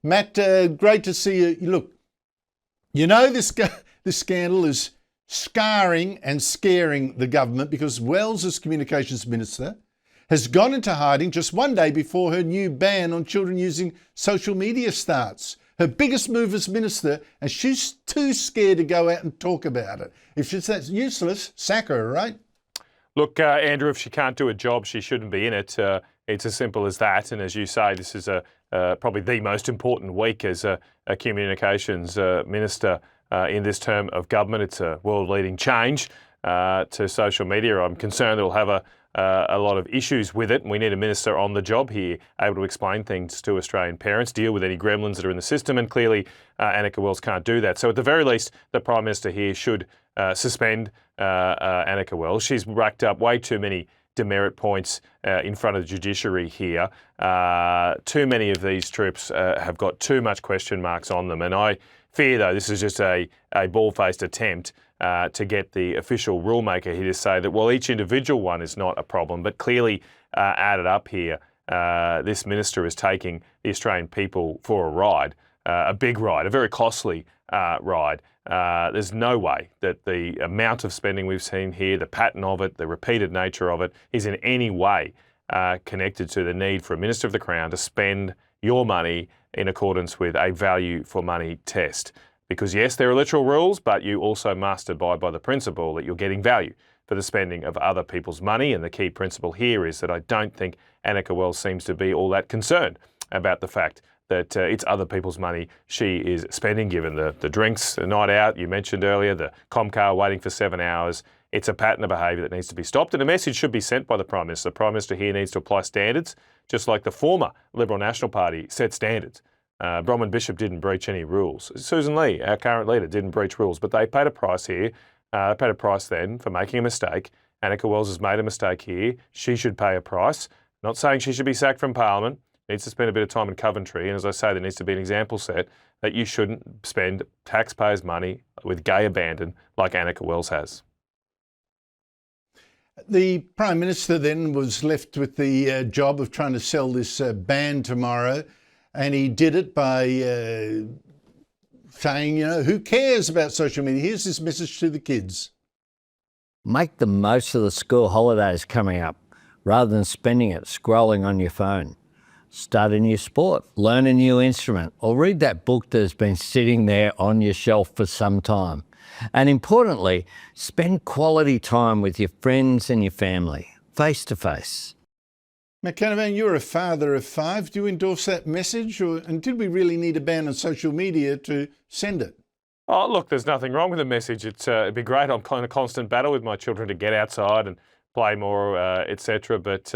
Matt, great to see you. Look, you know this scandal is scarring and scaring the government because Wells, as Communications Minister, has gone into hiding just one day before her new ban on children using social media starts. Her biggest move as minister, and she's too scared to go out and talk about it. If she says useless, sack her, right? Look, Andrew, if she can't do a job, she shouldn't be in it. It's as simple as that. And as you say, this is probably the most important week as a communications minister in this term of government. It's a world-leading change to social media. I'm concerned it'll have a lot of issues with it, and we need a minister on the job here, able to explain things to Australian parents, deal with any gremlins that are in the system, and clearly Anika Wells can't do that. So at the very least, the Prime Minister here should suspend Anika Wells. She's racked up way too many demerit points in front of the judiciary here. Too many of these trips have got too much question marks on them, and I fear, though, this is just a bald-faced attempt to get the official rulemaker here to say that, well, each individual one is not a problem, but clearly added up here, this minister is taking the Australian people for a ride, a big ride, a very costly ride. There's no way that the amount of spending we've seen here, the pattern of it, the repeated nature of it, is in any way connected to the need for a Minister of the Crown to spend your money in accordance with a value for money test. Because yes, there are literal rules, but you also must abide by the principle that you're getting value for the spending of other people's money. And the key principle here is that I don't think Anika Wells seems to be all that concerned about the fact that it's other people's money she is spending, given the drinks, the night out you mentioned earlier, the Comcar waiting for 7 hours. It's a pattern of behaviour that needs to be stopped, and a message should be sent by the Prime Minister. The Prime Minister here needs to apply standards, just like the former Liberal National Party set standards. Bronwyn Bishop didn't breach any rules. Susan Lee, our current leader, didn't breach rules, but they paid a price here. They paid a price then for making a mistake. Anika Wells has made a mistake here. She should pay a price. Not saying she should be sacked from Parliament. Needs to spend a bit of time in Coventry. And as I say, there needs to be an example set that you shouldn't spend taxpayers' money with gay abandon like Anika Wells has. The Prime Minister then was left with the job of trying to sell this ban tomorrow. And he did it by saying, who cares about social media? Here's this message to the kids. Make the most of the school holidays coming up rather than spending it scrolling on your phone. Start a new sport, learn a new instrument, or read that book that has been sitting there on your shelf for some time. And importantly, spend quality time with your friends and your family, face to face. Matt Canavan, you're a father of 5. Do you endorse that message? And did we really need a ban on social media to send it? Oh, look, there's nothing wrong with the message. It'd be great. I'm in a constant battle with my children to get outside and play more, etc. But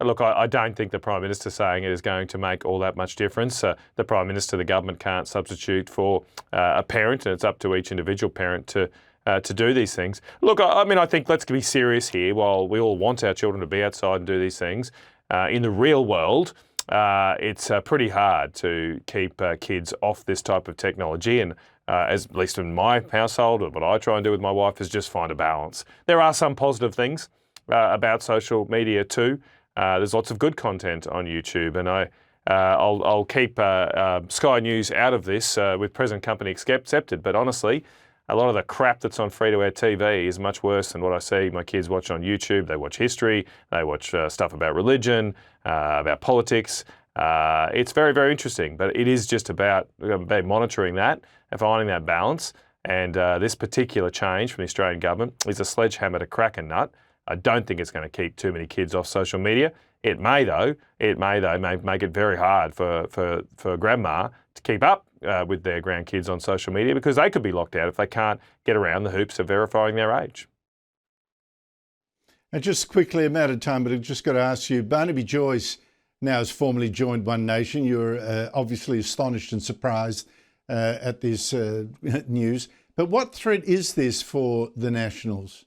look, I don't think the Prime Minister saying it is going to make all that much difference. The Prime Minister, the government can't substitute for a parent, and it's up to each individual parent to do these things. Look, I think let's be serious here. While we all want our children to be outside and do these things, in the real world, it's pretty hard to keep kids off this type of technology. And at least in my household, or what I try and do with my wife, is just find a balance. There are some positive things about social media too. There's lots of good content on YouTube, and I'll keep Sky News out of this with present company accepted. But honestly, a lot of the crap that's on free-to-air TV is much worse than what I see my kids watch on YouTube. They watch history, they watch stuff about religion, about politics. It's very, very interesting, but it is just about monitoring that and finding that balance. And this particular change from the Australian government is a sledgehammer to crack a nut. I don't think it's going to keep too many kids off social media. It may make it very hard for grandma to keep up with their grandkids on social media, because they could be locked out if they can't get around the hoops of verifying their age. And just quickly, I'm out of time, but I've just got to ask you, Barnaby Joyce now has formally joined One Nation. You're obviously astonished and surprised at this news. But what threat is this for the Nationals?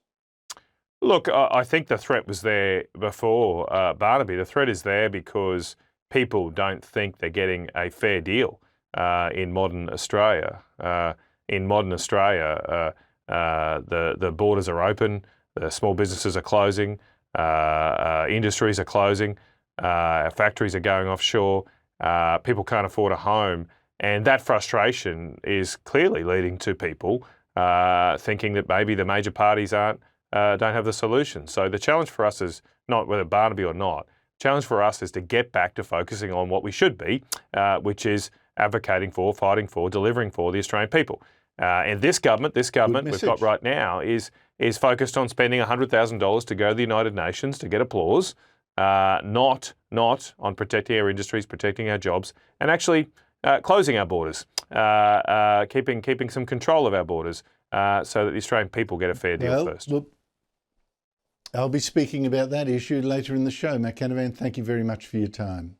Look, I think the threat was there before Barnaby. The threat is there because people don't think they're getting a fair deal in modern Australia. The borders are open, the small businesses are closing, industries are closing, factories are going offshore, People can't afford a home. And that frustration is clearly leading to people thinking that maybe the major parties don't have the solution. So the challenge for us is not whether Barnaby or not. The challenge for us is to get back to focusing on what we should be, which is advocating for, fighting for, delivering for the Australian people. And this government we've got right now is focused on spending $100,000 to go to the United Nations to get applause, not on protecting our industries, protecting our jobs, and actually closing our borders, keeping some control of our borders, so that the Australian people get a fair deal first. Well, I'll be speaking about that issue later in the show. Matt Canavan, thank you very much for your time.